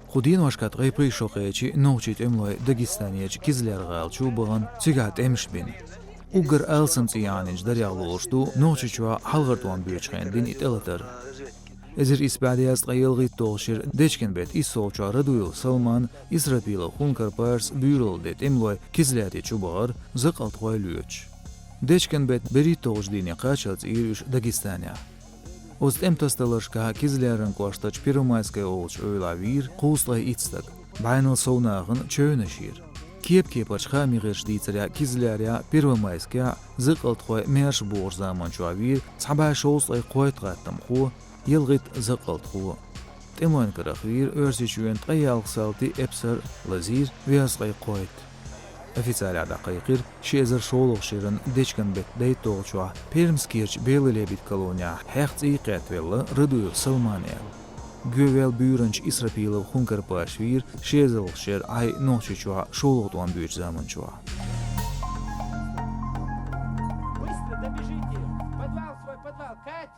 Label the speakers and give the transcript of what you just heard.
Speaker 1: خودين واشكات غيبري شوقيتي نوشيت املوي داغستانيج كيزلر غالچو بغن تيغات امشبين وقر ألسنت يانج دريا لوشتو نوشيشوا حلغرتوان بيوچخين دين اتلتر ازر اسبادياز قيلغي توشير ديشكن بيت اسولچوا ردويل سلمان اسرابيل خونكر بارس بيرول ديت املوي كيزلاتي چوبغر زقلت غويلوچ ديشكن بيت بري توش ديني قاشلت ايرش داغستانيا Ост эмтосталышка кизлерин коштач пирумайская олч ойлавир, куслай ицтак, байныл соунағын чөйнішир. Кеп-кепачха миғыршдийцаря кизлеря пирумайская зықылтқой мерш борж заман чуавир, цабай шоуслай қойтғаттым ху, елғит зықылт ху. Темойн кырахвир өрсичуен тайялқсалти эпсар лазир вязқай қойт. Официаля дақайқир шезір шолық шерін дечкен бет дейтолчуа пермскерч беліле бит колония хәқц иқетвелі рыдуйл сылманел. Гөвел бүйрінч Исрапилов хункар пашвир шезір шер ай ночичуа шолық дуан бүйч заманчуа.
Speaker 2: Быстро добежите! Подвал свой, подвал! Кать!